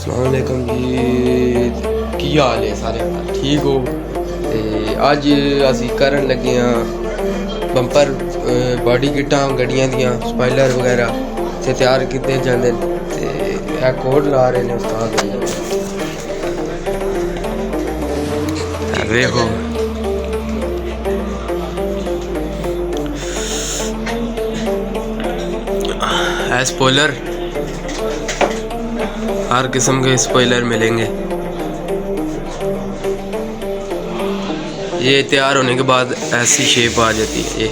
अस्सलाम वालेकुम जी, की हाल है सारे ठीक हो। ते अज असी करन लगे हाँ बंपर बॉडी किटां गड्डियां दियां स्पाइलर वगैरह से तैयार किए जाते हैं। कोड ला रहे हैं उस्ताद देखो स्पॉइलर, हर किस्म के स्पॉइलर मिलेंगे। ये तैयार होने के बाद ऐसी शेप आ जाती है। ये